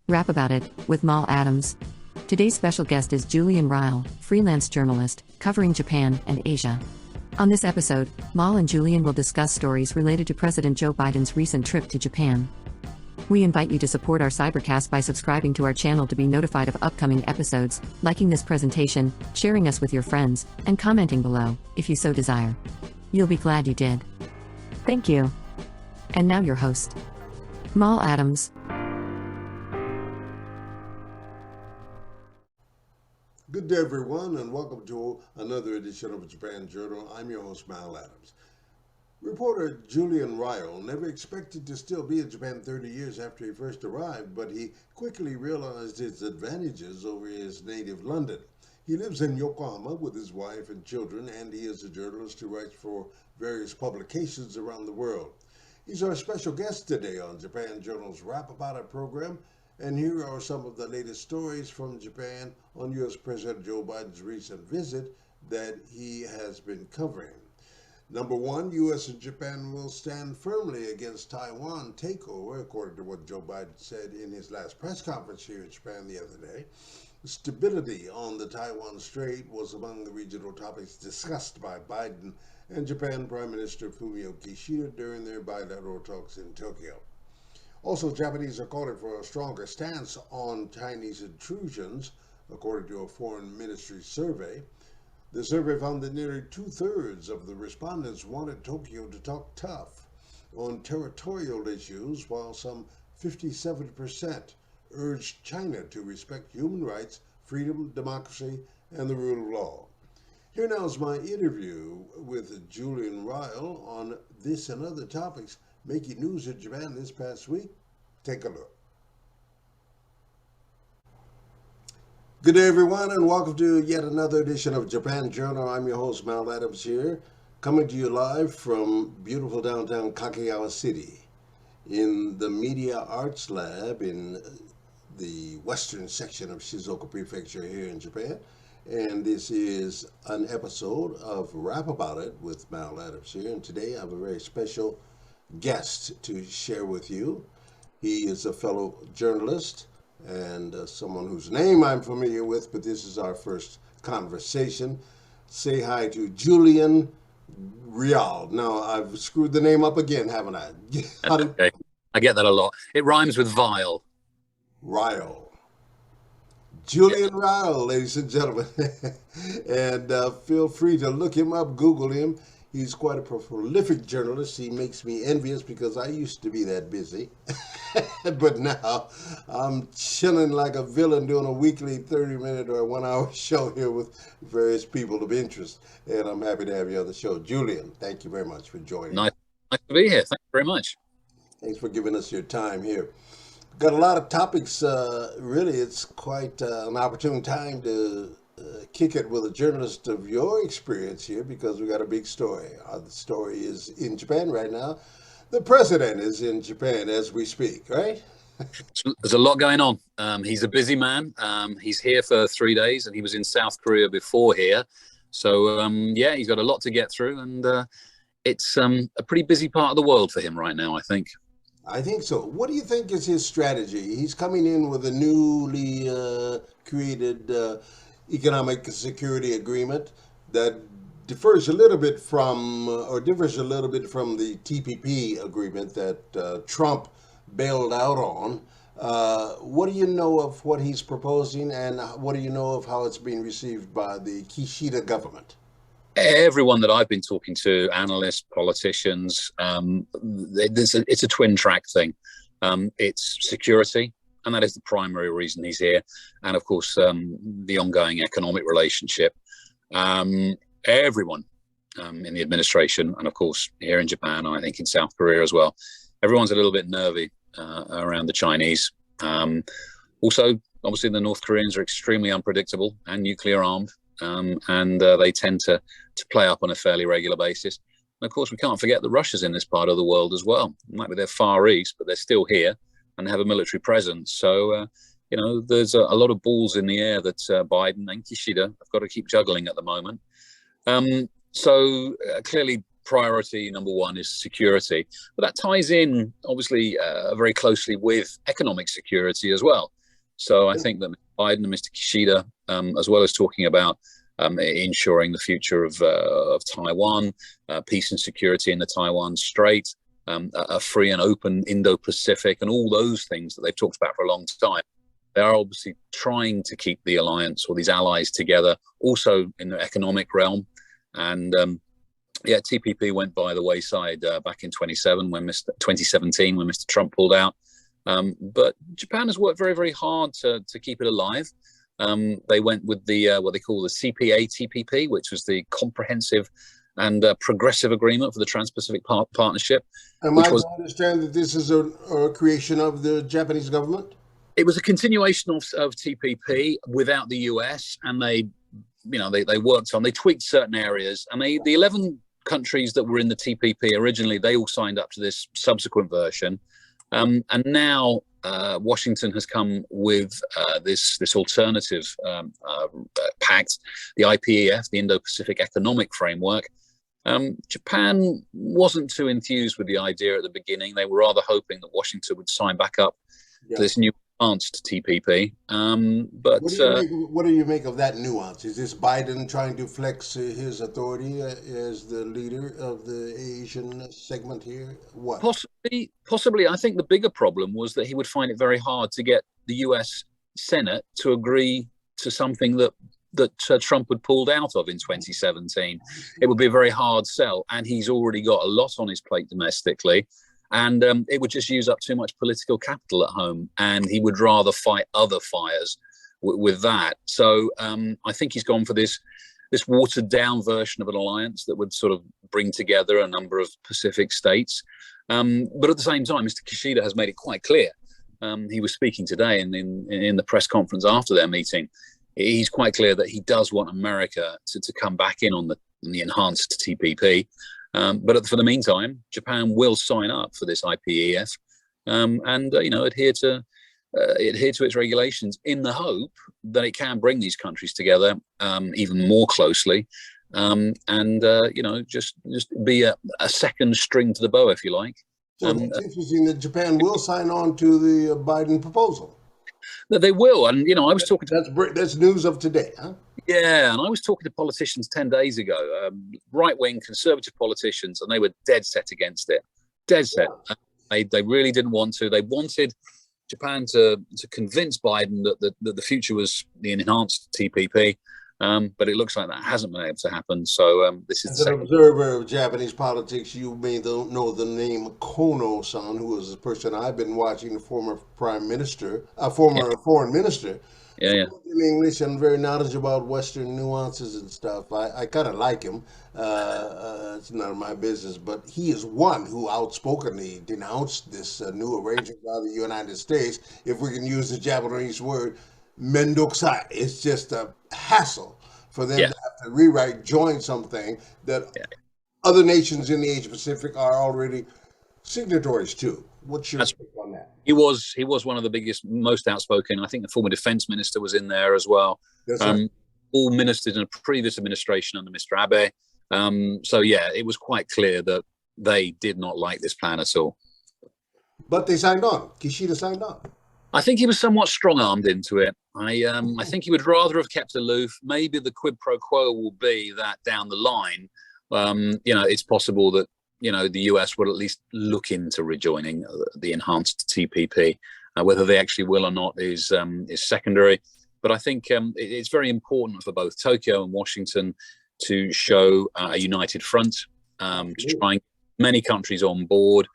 Rap About It, with Mal Adams. Today's special guest is Julian Ryall, freelance journalist, covering Japan and Asia. On this episode, Mal and Julian will discuss stories related to President Joe Biden's recent trip to Japan. We invite you to support our Cybercast by subscribing to our channel to be notified of upcoming episodes, liking this presentation, sharing us with your friends, and commenting below, if you so desire. You'll be glad you did. Thank you. And now your host, Mal Adams. Good day, everyone, and welcome to another edition of Japan Journal. I'm your host, Mal Adams. Reporter Julian Ryall never expected to still be in Japan 30 years after he first arrived, but he quickly realized its advantages over his native London. He lives in Yokohama with his wife and children, and he is a journalist who writes for various publications around the world. He's our special guest today on Japan Journal's Rap About It program, and here are some of the latest stories from Japan on U.S. President Joe Biden's recent visit that he has been covering. Number one, U.S. and Japan will stand firmly against Taiwan takeover, according to what Joe Biden said in his last press conference here in Japan the other day. Stability on the Taiwan Strait was among the regional topics discussed by Biden and Japan Prime Minister Fumio Kishida during their bilateral talks in Tokyo. Also, Japanese are calling for a stronger stance on Chinese intrusions, according to a foreign ministry survey. The survey found that nearly two-thirds of the respondents wanted Tokyo to talk tough on territorial issues, while some 57% urged China to respect human rights, freedom, democracy, and the rule of law. Here now is my interview with Julian Ryall on this and other topics making news in Japan this past week. Take a look. Good day, everyone, and welcome to yet another edition of Japan Journal. I'm your host, Mal Adams here, coming to you live from beautiful downtown Kagawa City in the Media Arts Lab in the western section of Shizuoka Prefecture here in Japan. And this is an episode of Rap About It with Mal Adams here. And today I have a very special guest to share with you. He is a fellow journalist and someone whose name I'm familiar with, but this is our first conversation. Say hi to Julian Ryall. Now, I've screwed the name up again, haven't I? Okay. I get that a lot. It rhymes with vile. Ryall. Julian Ryall, ladies and gentlemen. And feel free to look him up, Google him. He's quite a prolific journalist. He makes me envious because I used to be that busy. But now I'm chilling like a villain doing a weekly 30-minute or 1-hour show here with various people of interest. And I'm happy to have you on the show. Julian, thank you very much for joining. Nice to be here. Thank you very much. Thanks for giving us your time here. Got a lot of topics. Really, it's quite an opportune time to kick it with a journalist of your experience here, because we got a big story. The story is in Japan right now. The president is in Japan as we speak, right? There's a lot going on. He's a busy man. He's here for 3 days, and he was in South Korea before here. So, yeah, he's got a lot to get through, and it's a pretty busy part of the world for him right now, I think. I think so. What do you think is his strategy? He's coming in with a newly created economic security agreement that differs a little bit from the TPP agreement that Trump bailed out on. What do you know of what he's proposing, and what do you know of how it's being received by the Kishida government? Everyone that I've been talking to, analysts, politicians, it's a twin track thing. It's security, and that is the primary reason he's here. And of course, the ongoing economic relationship. Everyone in the administration, and of course here in Japan, and I think in South Korea as well, everyone's a little bit nervy around the Chinese. Also, obviously, the North Koreans are extremely unpredictable and nuclear armed. And they tend to play up on a fairly regular basis. And of course, we can't forget the Russia's in this part of the world as well. It might be they're far east, but they're still here and have a military presence. So, you know, there's a lot of balls in the air that Biden and Kishida have got to keep juggling at the moment. Clearly, priority number one is security. But that ties in, obviously, very closely with economic security as well. So I think that Biden and Mr. Kishida, as well as talking about ensuring the future of Taiwan, peace and security in the Taiwan Strait, a free and open Indo-Pacific, and all those things that they've talked about for a long time. They are obviously trying to keep the alliance or these allies together, also in the economic realm. And TPP went by the wayside back in 2017 when Mr. Trump pulled out. But Japan has worked very, very hard to keep it alive. They went with the what they call the CPA-TPP, which was the comprehensive and progressive agreement for the Trans-Pacific Partnership. Am I to understand that this is a creation of the Japanese government? It was a continuation of TPP without the US, and they worked on, they tweaked certain areas, and the 11 countries that were in the TPP originally, they all signed up to this subsequent version. And now Washington has come with this alternative pact, the IPEF, the Indo-Pacific Economic Framework. Japan wasn't too enthused with the idea at the beginning. They were rather hoping that Washington would sign back up to this new advanced TPP. But what do you make of that nuance? Is this Biden trying to flex his authority as the leader of the Asian segment here? What? Possibly. I think the bigger problem was that he would find it very hard to get the US Senate to agree to something that Trump had pulled out of in 2017. It would be a very hard sell, and he's already got a lot on his plate domestically. And it would just use up too much political capital at home, and he would rather fight other fires with that. So I think he's gone for this watered down version of an alliance that would sort of bring together a number of Pacific states. But at the same time, Mr. Kishida has made it quite clear. He was speaking today in the press conference after their meeting. He's quite clear that he does want America to come back in on the enhanced TPP. But for the meantime, Japan will sign up for this IPEF and adhere to its regulations in the hope that it can bring these countries together even more closely, just be a second string to the bow, if you like. So it's interesting that Japan will sign on to the Biden proposal. That they will, and I was talking to that's news of today, huh? Yeah, and I was talking to politicians 10 days ago, right-wing conservative politicians, and they were dead set against it. Dead set. Yeah. They really didn't want to. They wanted Japan to convince Biden that the future was the enhanced TPP, but it looks like that hasn't been able to happen. So this is as an observer of Japanese politics, you may know the name Kono-san, who is a person I've been watching, the former prime minister, foreign minister. Yeah. In English and very knowledgeable about Western nuances and stuff. I kind of like him. It's none of my business, but he is one who outspokenly denounced this new arrangement by the United States. If we can use the Japanese word, mendokusai. It's just a hassle for them to have to rewrite, join something that other nations in the Asia Pacific are already signatories to. What's your take on that? He was one of the biggest, most outspoken. I think the former defense minister was in there as well. Yes, sir. All ministers in a previous administration under Mr. Abe. It was quite clear that they did not like this plan at all. But they signed on. Kishida signed on. I think he was somewhat strong-armed into it. I think he would rather have kept aloof. Maybe the quid pro quo will be that down the line, it's possible that the US will at least look into rejoining the enhanced TPP. Whether they actually will or not is secondary. But I think it's very important for both Tokyo and Washington to show a united front, to try and get many countries on board,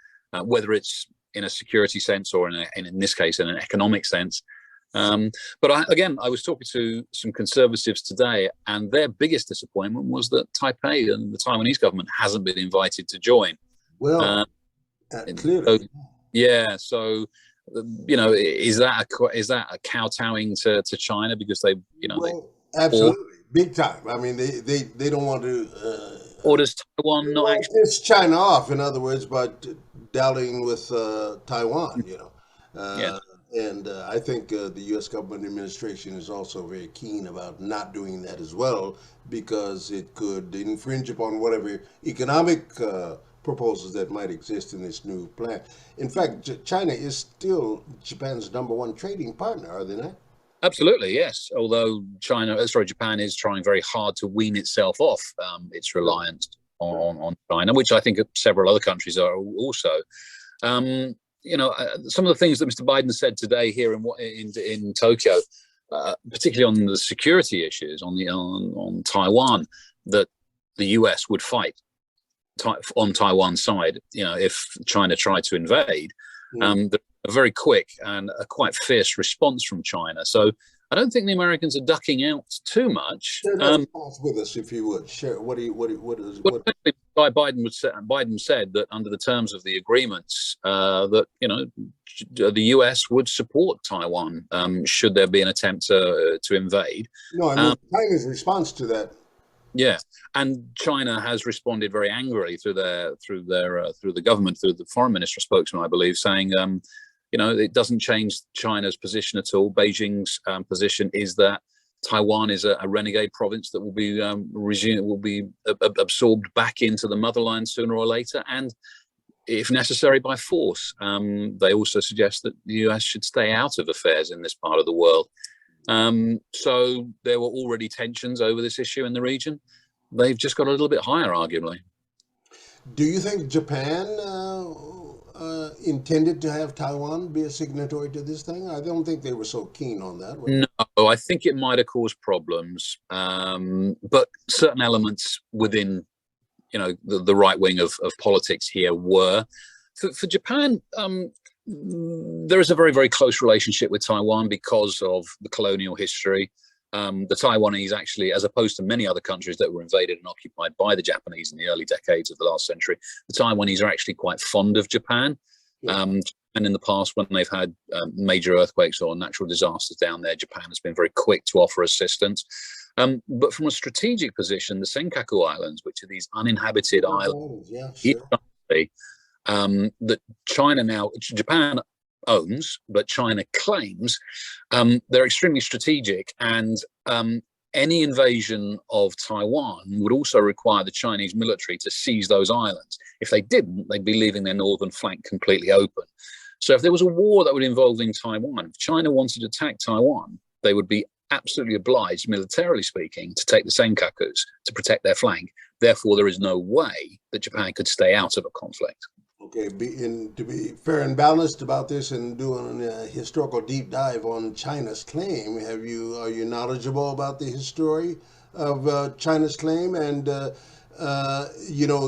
whether it's in a security sense or in this case in an economic sense. But I was talking to some conservatives today, and their biggest disappointment was that Taipei and the Taiwanese government hasn't been invited to join. Well, clearly. So is that a kowtowing to China because they absolutely big time. I mean, they don't want to. Or does Taiwan not actually? It's China off, in other words, but dallying with Taiwan, And I think the U.S. government administration is also very keen about not doing that as well, because it could infringe upon whatever economic proposals that might exist in this new plan. In fact, China is still Japan's #1 trading partner, are they not? Absolutely, yes. Although Japan is trying very hard to wean itself off its reliance on China, which I think several other countries are also. Some of the things that Mr. Biden said today here in Tokyo, particularly on the security issues on Taiwan, that the US would fight on Taiwan's side, if China tried to invade. A very quick and a quite fierce response from China. So I don't think the Americans are ducking out too much. Share that response with us, if you would. Share what Biden said that under the terms of the agreements, that the US would support Taiwan should there be an attempt to invade. No, I mean China's response to that. Yeah, and China has responded very angrily through the government, through the foreign minister spokesman, I believe, saying it doesn't change China's position at all. Beijing's position is that Taiwan is a renegade province that will be absorbed back into the motherland sooner or later, and if necessary by force. They also suggest that the US should stay out of affairs in this part of the world. So there were already tensions over this issue in the region. They've just got a little bit higher, arguably. Do you think Japan intended to have Taiwan be a signatory to this thing? I don't think they were so keen on that. No, I think it might have caused problems, but certain elements within, the right wing of politics here were. For Japan, there is a very, very close relationship with Taiwan because of the colonial history. The Taiwanese actually, as opposed to many other countries that were invaded and occupied by the Japanese in the early decades of the last century, the Taiwanese are actually quite fond of Japan. Yeah. And in the past, when they've had major earthquakes or natural disasters down there, Japan has been very quick to offer assistance. But from a strategic position, the Senkaku Islands, which are these uninhabited islands, that Japan owns, but China claims, they're extremely strategic, and any invasion of Taiwan would also require the Chinese military to seize those islands. If they didn't, they'd be leaving their northern flank completely open. So if there was a war that would involve Taiwan, if China wanted to attack Taiwan, they would be absolutely obliged, militarily speaking, to take the Senkakus to protect their flank. Therefore, there is no way that Japan could stay out of a conflict. Okay, to be fair and balanced about this and doing a historical deep dive on China's claim, are you knowledgeable about the history of China's claim? And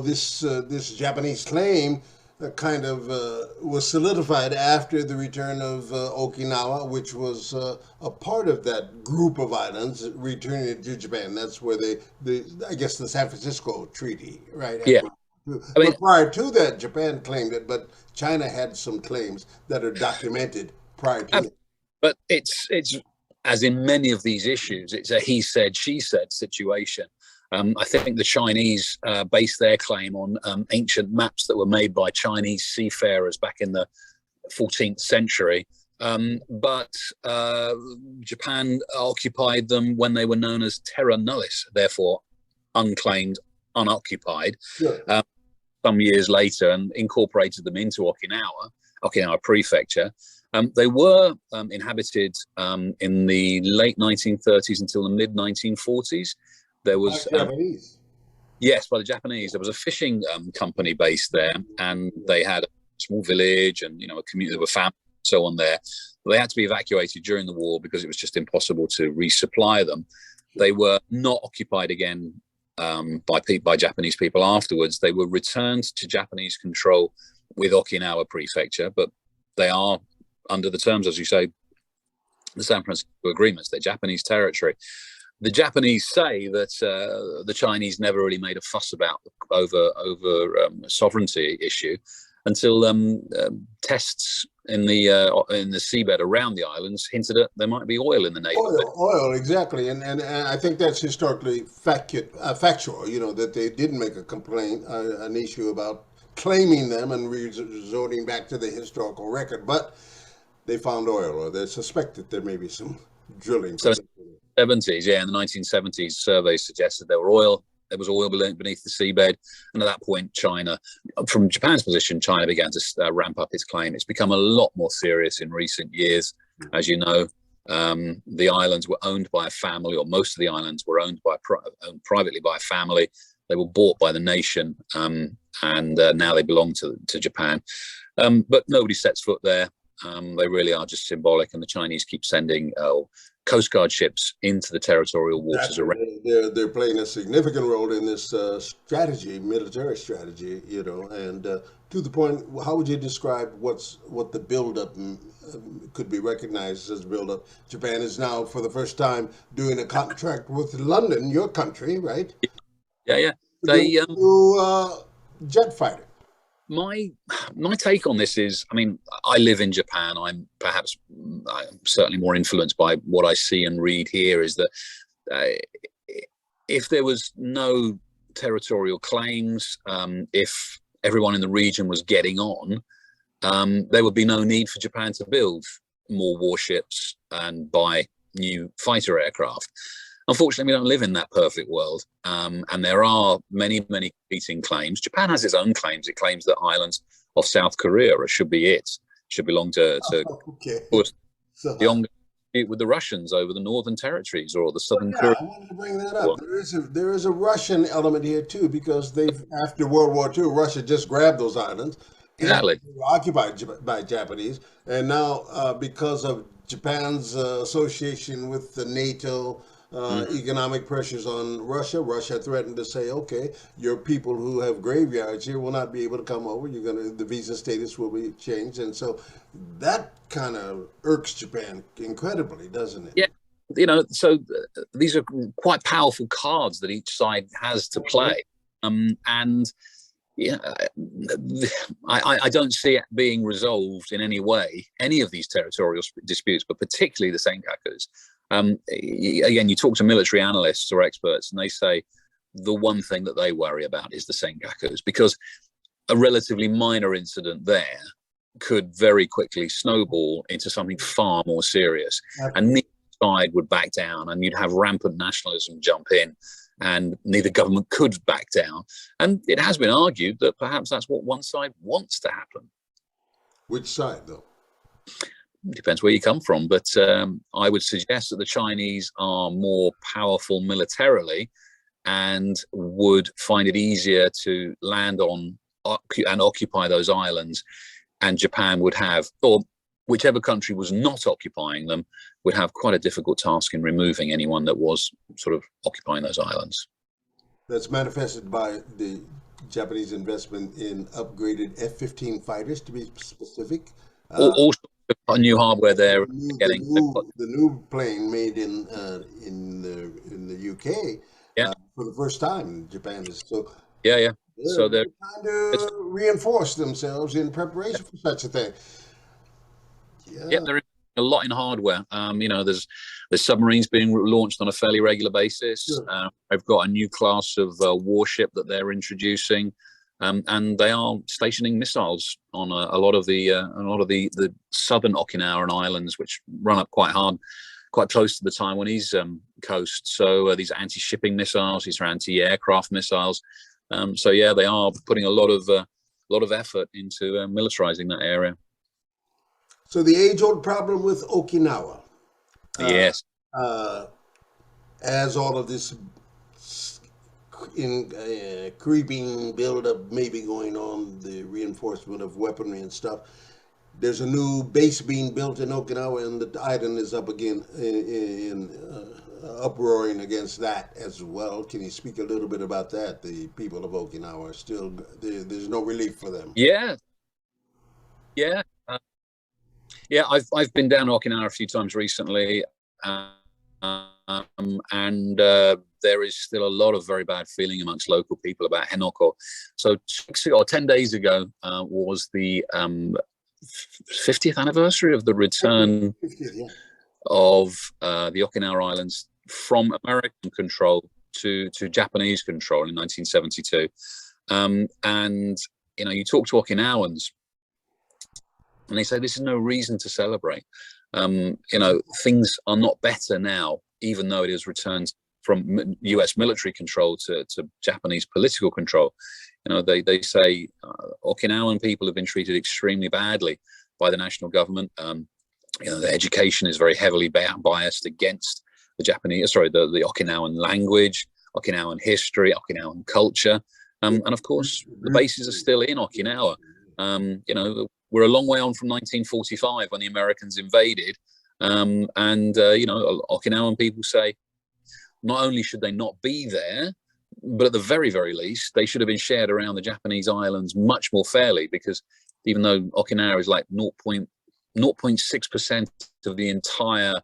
this Japanese claim kind of was solidified after the return of Okinawa, which was a part of that group of islands returning to Japan. That's where I guess the San Francisco Treaty, right? Yeah. But prior to that, Japan claimed it, but China had some claims that are documented prior to it. But it's as in many of these issues, it's a he said, she said situation. I think the Chinese base their claim on ancient maps that were made by Chinese seafarers back in the 14th century. But Japan occupied them when they were known as terra nullis, therefore unclaimed, unoccupied. Sure. Some years later, and incorporated them into Okinawa Prefecture. They were inhabited in the late 1930s until the mid 1940s. There was Japanese. Yes, by the Japanese. There was a fishing company based there, and they had a small village and a community. There were families and so on there. But they had to be evacuated during the war because it was just impossible to resupply them. They were not occupied again by Japanese people afterwards. They were returned to Japanese control with Okinawa Prefecture, but they are under the terms, as you say, the San Francisco agreements. They're Japanese territory. The Japanese say that the Chinese never really made a fuss about over a sovereignty issue until tests in the seabed around the islands hinted at there might be oil in the neighborhood. Oil, exactly, and I think that's historically factual. That they didn't make a complaint, an issue about claiming them and resorting back to the historical record, but they found oil, or they suspected there may be some drilling. So, 70s, in the 1970s, surveys suggested there were oil There was oil beneath the seabed. And at that point, China, from Japan's position, China began to ramp up its claim. It's become a lot more serious in recent years. As you know, the islands were owned by a family, or most of the islands were owned privately by a family. They were bought by the nation, and now they belong to Japan. But nobody sets foot there. They really are just symbolic, and the Chinese keep sending Coast Guard ships into the territorial waters around. They're playing a significant role in this military strategy, you know. And to the point, how would you describe what the buildup could be recognized as buildup? Japan is now, for the first time, doing a contract with London, your country, right? Yeah. They jet fighter. My take on this is, I mean, I live in Japan. I'm certainly more influenced by what I see and read here, is that if there was no territorial claims, if everyone in the region was getting on, there would be no need for Japan to build more warships and buy new fighter aircraft. Unfortunately, we don't live in that perfect world, and there are many competing claims. Japan has its own claims. It claims that islands off South Korea should belong to okay. Of course, the ongoing dispute with the Russians over the northern territories or the southern Korea. I wanted to bring that up. There is a Russian element here too, because after World War II, Russia just grabbed those islands. Exactly. They were occupied by Japanese, and now because of Japan's association with the NATO. Economic pressures on Russia. Russia threatened to say, okay, your people who have graveyards here will not be able to come over. The visa status will be changed. And so that kind of irks Japan incredibly, doesn't it? Yeah. You know, so these are quite powerful cards that each side has to play. And yeah, I don't see it being resolved in any way, any of these territorial disputes, but particularly the Senkakus. Again, you talk to military analysts or experts, and they say the one thing that they worry about is the Senkakus, because a relatively minor incident there could very quickly snowball into something far more serious. And neither side would back down, and you'd have rampant nationalism jump in, and neither government could back down. And it has been argued that perhaps that's what one side wants to happen. Which side, though? Depends where you come from, but I would suggest that the Chinese are more powerful militarily and would find it easier to land on and occupy those islands, and Japan would have, or whichever country was not occupying them, would have quite a difficult task in removing anyone that was sort of occupying those islands. That's manifested by the Japanese investment in upgraded F-15 fighters, to be specific. Also, new hardware there. The new plane made in the UK for the first time. Japan is so so they're trying to reinforce themselves in preparation for such a thing. Yeah, there is a lot in hardware. You know, there's submarines being launched on a fairly regular basis. Sure. They've got a new class of warship that they're introducing. And they are stationing missiles on a lot of the southern Okinawan islands, which run up quite close to the Taiwanese coast. So these anti-shipping missiles, these are anti-aircraft missiles. So yeah, they are putting a lot of effort into militarizing that area. So the age-old problem with Okinawa, yes, as all of this creeping build-up maybe going on, the reinforcement of weaponry and stuff. There's a new base being built in Okinawa, and the island is up again in uproaring against that as well. Can you speak a little bit about that? The people of Okinawa are still there's no relief for them. Yeah. I've been down to Okinawa a few times recently, and there is still a lot of very bad feeling amongst local people about Henoko. So 10 days ago was the 50th anniversary of the return of the Okinawa Islands from American control to Japanese control in 1972. And, you know, you talk to Okinawans and they say this is no reason to celebrate. You know, things are not better now, even though it has returned US military control to Japanese political control. You know, they say Okinawan people have been treated extremely badly by the national government. You know, the education is very heavily biased against the the Okinawan language, Okinawan history, Okinawan culture. And of course, the bases are still in Okinawa. You know, we're a long way on from 1945 when the Americans invaded. You know, Okinawan people say not only should they not be there, but at the very, very least, they should have been shared around the Japanese islands much more fairly, because even though Okinawa is like 0.6% of the entire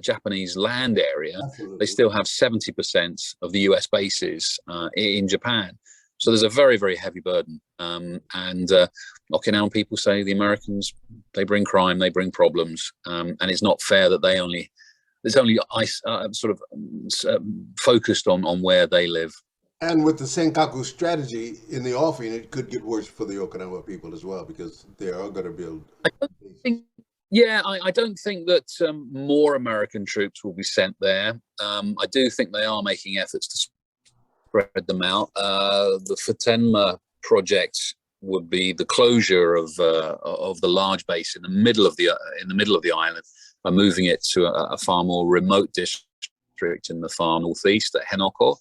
Japanese land area, they still have 70% of the US bases in Japan. So there's a very, very heavy burden. Okinawan people say the Americans, they bring crime, they bring problems, and it's not fair that it's only focused on where they live. And with the Senkaku strategy in the offing, it could get worse for the Okinawa people as well, because they are going to build. I don't think that more American troops will be sent there. I do think they are making efforts to spread them out. The Futenma project would be the closure of the large base in the middle of the island, by moving it to a far more remote district in the far northeast at Henoko.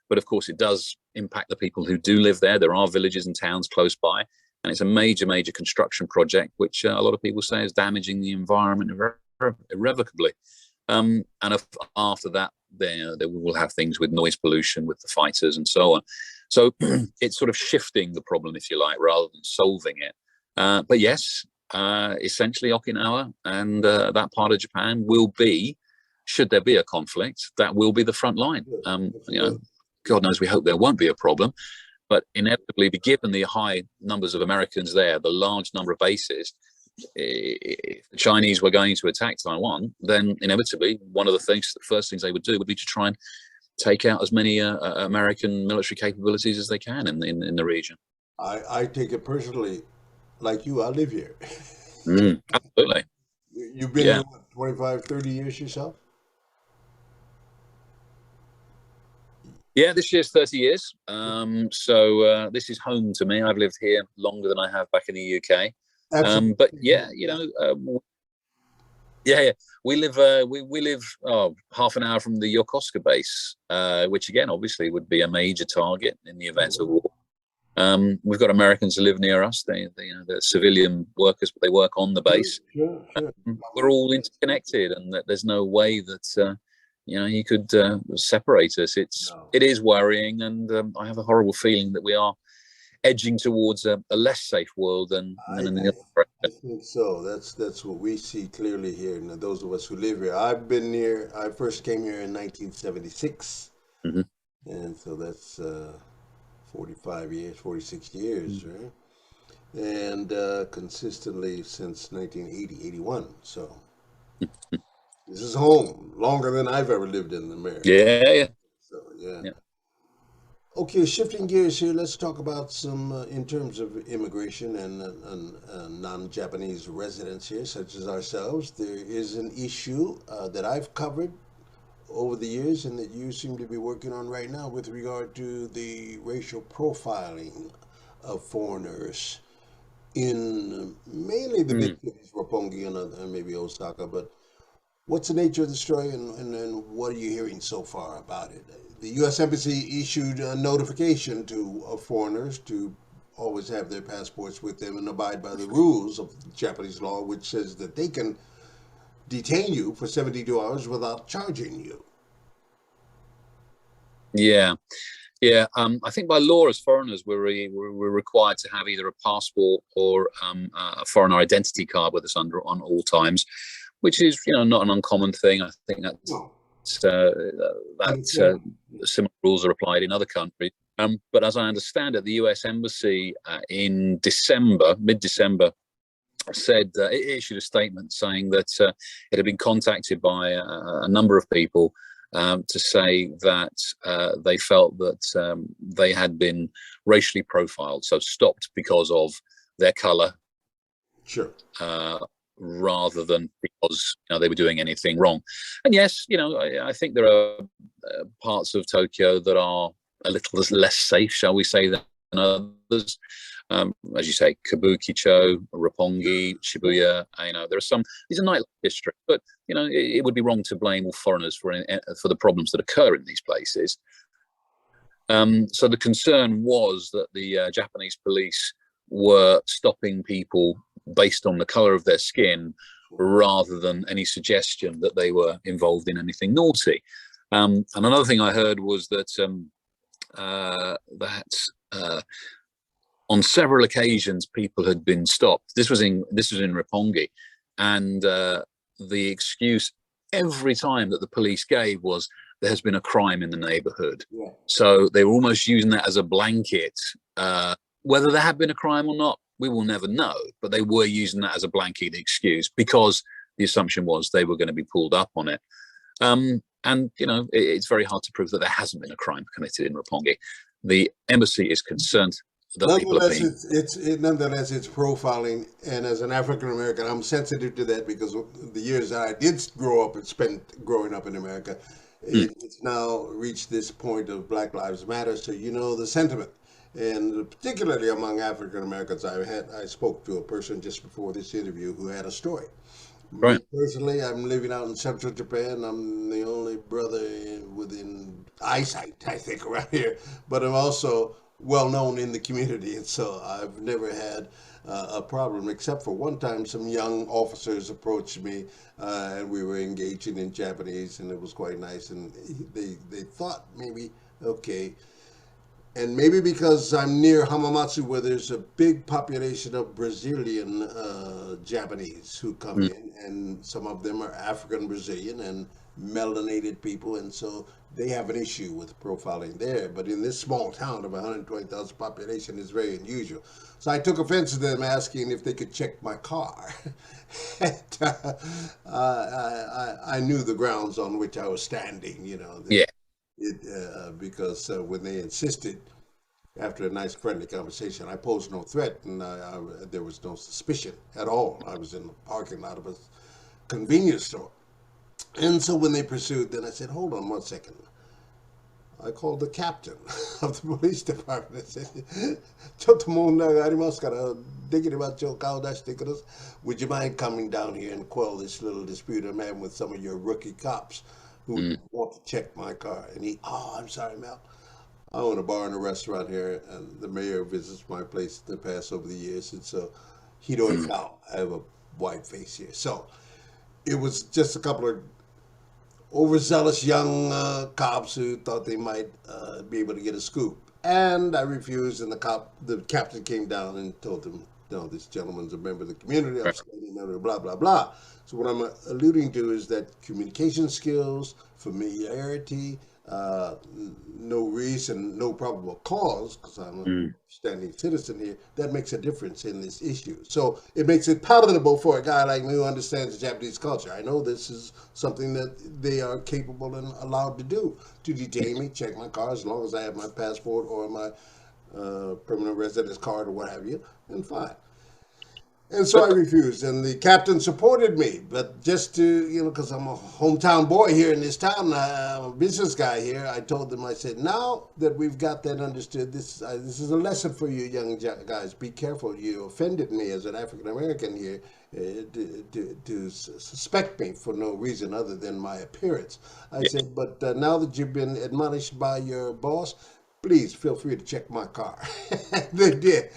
But of course, it does impact the people who do live there. There are villages and towns close by, and it's a major, major construction project, which a lot of people say is damaging the environment irrevocably. And after that, there we will have things with noise pollution with the fighters and so on. So it's sort of shifting the problem, if you like, rather than solving it. But yes, essentially Okinawa and that part of Japan will be, should there be a conflict, that will be the front line. You know, God knows we hope there won't be a problem, but inevitably, given the high numbers of Americans there, the large number of bases, if the Chinese were going to attack Taiwan, then inevitably the first things they would do would be to try and take out as many American military capabilities as they can in the region. I take it personally, like you, I live here. Absolutely. You've been here, what, 25, 30 years yourself? Yeah, this year's 30 years. So this is home to me. I've lived here longer than I have back in the UK. But yeah, you know, we live half an hour from the Yokosuka base, which again, obviously, would be a major target in the event of war. We've got Americans who live near us. They're civilian workers, but they work on the base. Sure. We're all interconnected, and there's no way that you could separate us. It is worrying, and I have a horrible feeling that we are edging towards a less safe world than in the other direction. I think so. That's what we see clearly here, and those of us who live here. I've been here. I first came here in 1976, and so that's 46 years, right? And consistently since 1980, 81. So this is home, longer than I've ever lived in America. Yeah. So, yeah. Okay, shifting gears here, let's talk about some, in terms of immigration and non-Japanese residents here, such as ourselves. There is an issue that I've covered over the years and that you seem to be working on right now with regard to the racial profiling of foreigners in mainly the big cities, Roppongi and maybe Osaka. But what's the nature of the story, and what are you hearing so far about it? The U.S. Embassy issued a notification to foreigners to always have their passports with them and abide by the rules of Japanese law, which says that they can detain you for 72 hours without charging you. Yeah. I think by law, as foreigners, we're required to have either a passport or a foreigner identity card with us on all times, which is not an uncommon thing. I think similar rules are applied in other countries. But as I understand it, the U.S. Embassy in mid-December, said it issued a statement saying that it had been contacted by a number of people to say that they felt that they had been racially profiled, so stopped because of their color, rather than because they were doing anything wrong. And yes, I think there are parts of Tokyo that are a little less safe, shall we say, than others. As you say, Kabukicho, Roppongi, Shibuya. There are some. These are nightlife districts, but it would be wrong to blame all foreigners for the problems that occur in these places. So the concern was that the Japanese police were stopping people based on the color of their skin, rather than any suggestion that they were involved in anything naughty. And another thing I heard was that on several occasions people had been stopped. This was in Roppongi, and the excuse every time that the police gave was there has been a crime in the neighborhood. Yeah. So they were almost using that as a blanket. Whether there had been a crime or not, we will never know, but they were using that as a blanket excuse because the assumption was they were going to be pulled up on it. And it's very hard to prove that there hasn't been a crime committed in Roppongi. The embassy is concerned that people are being... Nonetheless, it's profiling, and as an African American, I'm sensitive to that because the years that I did grow up and spent growing up in America, it's now reached this point of Black Lives Matter, so the sentiment. And particularly among African Americans, I spoke to a person just before this interview who had a story. Right. Me personally, I'm living out in central Japan. I'm the only brother within eyesight, I think, around here. But I'm also well known in the community, and so I've never had a problem, except for one time some young officers approached me, and we were engaging in Japanese, and it was quite nice. And they thought maybe, okay. And maybe because I'm near Hamamatsu, where there's a big population of Brazilian Japanese who come in, and some of them are African Brazilian and melanated people, and so they have an issue with profiling there. But in this small town of 120,000 population, it's very unusual. So I took offense to them asking if they could check my car. And, I knew the grounds on which I was standing, Yeah. Because when they insisted, after a nice friendly conversation, I posed no threat, and there was no suspicion at all. I was in the parking lot of a convenience store. And so when they pursued, then I said, hold on one second. I called the captain of the police department. I said, would you mind coming down here and quell this little dispute I'm having with some of your rookie cops who want to check my car? And I'm sorry, Mel. I own a bar and a restaurant here, and the mayor visits my place to pass over the years, and so he don't know I have a white face here. So it was just a couple of overzealous young cops who thought they might be able to get a scoop. And I refused, and the captain came down and told them, no, this gentleman's a member of the community, blah, blah, blah. So what I'm alluding to is that communication skills, familiarity, no reason, no probable cause, because I'm a standing citizen here, that makes a difference in this issue. So it makes it palatable for a guy like me who understands the Japanese culture. I know this is something that they are capable and allowed to do, to detain me, check my car, as long as I have my passport or my permanent residence card or what have you, and fine. And so I refused, and the captain supported me, but just to, because I'm a hometown boy here in this town, I'm a business guy here, I told them, I said, now that we've got that understood, this is a lesson for you young guys. Be careful. You offended me as an African-American here to suspect me for no reason other than my appearance. I said, but now that you've been admonished by your boss, please feel free to check my car. They did.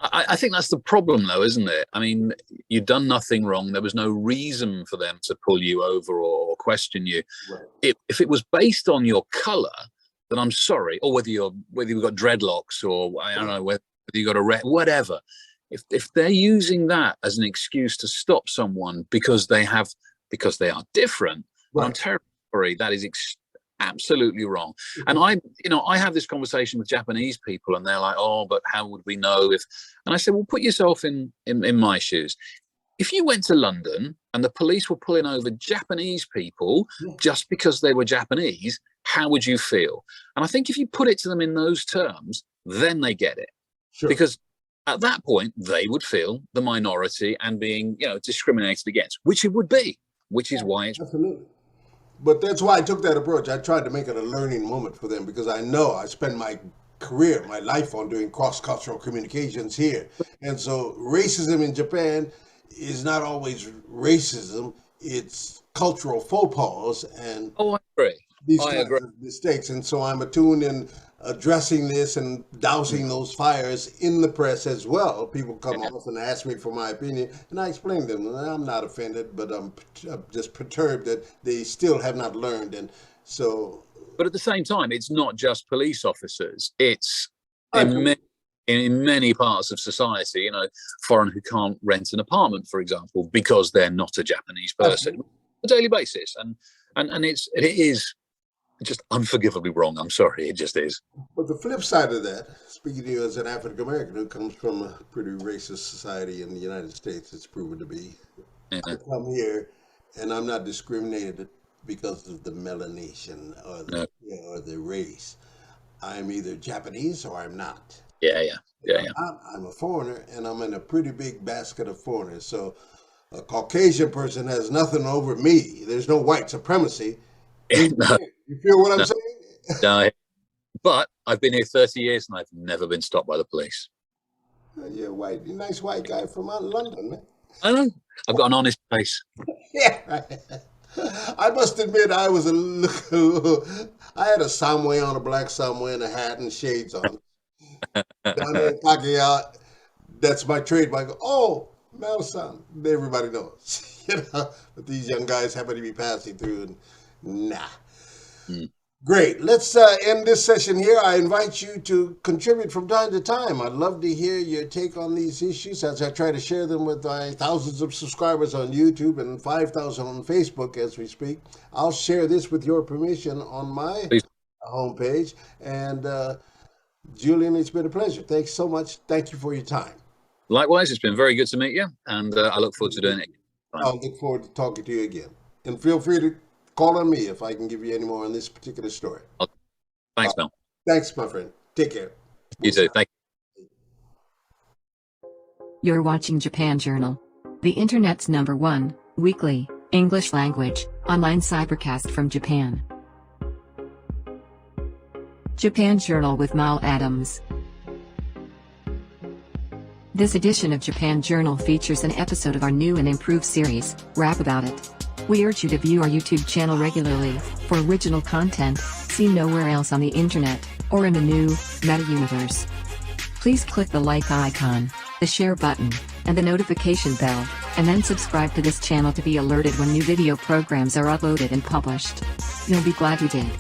I think that's the problem, though, isn't it? I mean, you've done nothing wrong. There was no reason for them to pull you over or question you. Right. If it was based on your color, then I'm sorry. Or whether you've got dreadlocks, or I don't know, whether you got a red, whatever. If they're using that as an excuse to stop someone because they are different, right. I'm terribly sorry. That is absolutely wrong. And I have this conversation with Japanese people, and they're like, oh, but how would we know if? And I said, well, put yourself in my shoes. If you went to London and the police were pulling over Japanese people just because they were Japanese, how would you feel? And I think if you put it to them in those terms, then they get it. Sure. Because at that point, they would feel the minority and being, discriminated against, which it would be, which is why it's... Absolutely. But that's why I took that approach. I tried to make it a learning moment for them because I know I spend my career, my life on doing cross-cultural communications here. And so racism in Japan is not always racism, it's cultural faux pas and I agree. These kinds of mistakes. And so I'm attuned in addressing this and dousing those fires in the press as well. People come off and ask me for my opinion, and I explain to them, I'm not offended, but I'm just perturbed that they still have not learned. And so... But at the same time, it's not just police officers. It's in many parts of society, foreign who can't rent an apartment, for example, because they're not a Japanese person on a daily basis. And it is just unforgivably wrong. I'm sorry, it just is. But the flip side of that, speaking to you as an African American who comes from a pretty racist society in the United States, it's proven to be. Yeah. I come here and I'm not discriminated because of the melanation or the race. I'm either Japanese or I'm not. Yeah. I'm a foreigner and I'm in a pretty big basket of foreigners. So a Caucasian person has nothing over me. There's no white supremacy. No. You feel what I'm saying? No. But I've been here 30 years and I've never been stopped by the police. You're white. You're a nice white guy from London, man. I know. I've got an honest face. Yeah. I must admit, I had a Samway on, a black Samway, and a hat and shades on. Down there in Takaya, that's my trademark. Oh, Mal-san. Everybody knows. But these young guys happen to be passing through, and nah. Great. Let's end this session here. I invite you to contribute from time to time. I'd love to hear your take on these issues as I try to share them with my thousands of subscribers on YouTube and 5,000 on Facebook as we speak. I'll share this with your permission on my homepage. And Julian, it's been a pleasure. Thanks so much. Thank you for your time. Likewise, it's been very good to meet you, and I look forward to doing it. I'll look forward to talking to you again. And feel free to call on me if I can give you any more on this particular story. Thanks, Mel. Thanks, my friend. Take care. You too. Thank you. You're watching Japan Journal, the internet's #1 weekly English language online cybercast from Japan. Japan Journal with Mal Adams. This edition of Japan Journal features an episode of our new and improved series, Rap About It. We urge you to view our YouTube channel regularly for original content seen nowhere else on the internet or in the new meta-universe. Please click the like icon, the share button, and the notification bell, and then subscribe to this channel to be alerted when new video programs are uploaded and published. You'll be glad you did.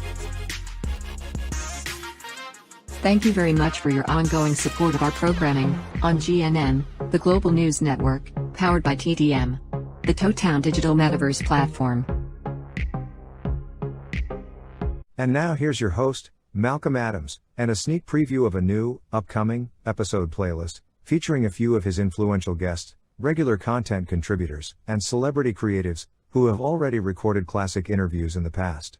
Thank you very much for your ongoing support of our programming on GNN, the Global News Network, powered by TDM, the Totown Digital Metaverse platform. And now here's your host, Malcolm Adams, and a sneak preview of a new, upcoming, episode playlist, featuring a few of his influential guests, regular content contributors, and celebrity creatives, who have already recorded classic interviews in the past.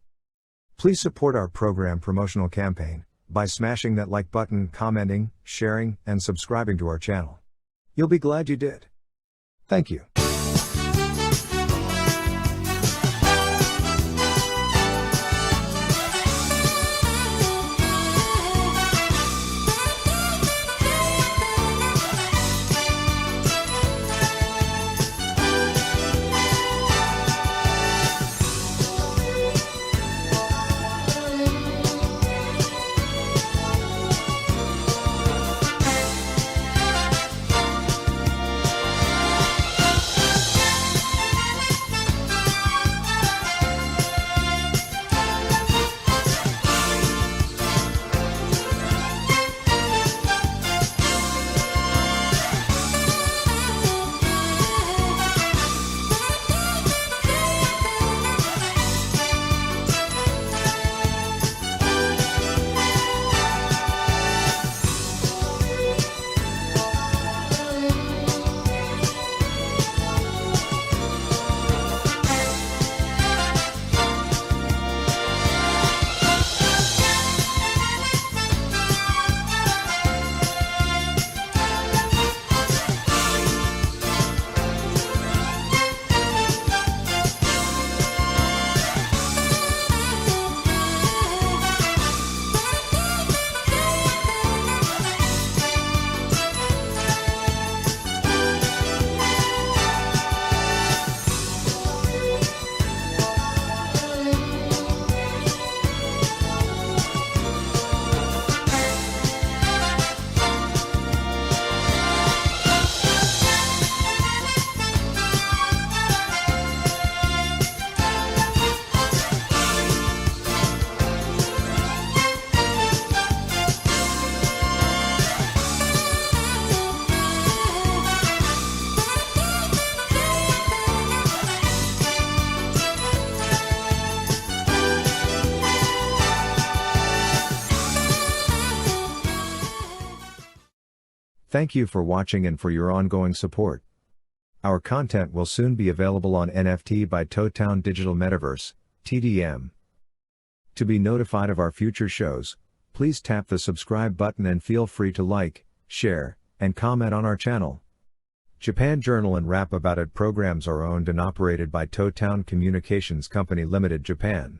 Please support our program promotional campaign by smashing that like button, commenting, sharing, and subscribing to our channel. You'll be glad you did. Thank you. Thank you for watching and for your ongoing support. Our content will soon be available on NFT by Toetown Digital Metaverse, TDM. To be notified of our future shows, please tap the subscribe button and feel free to like, share, and comment on our channel. Japan Journal and Rap About It programs are owned and operated by Toetown Communications Company Limited, Japan.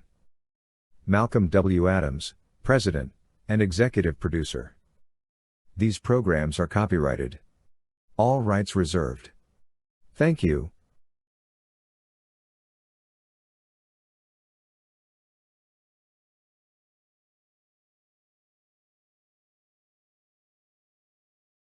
Malcolm W. Adams, President and Executive Producer. These programs are copyrighted. All rights reserved. Thank you.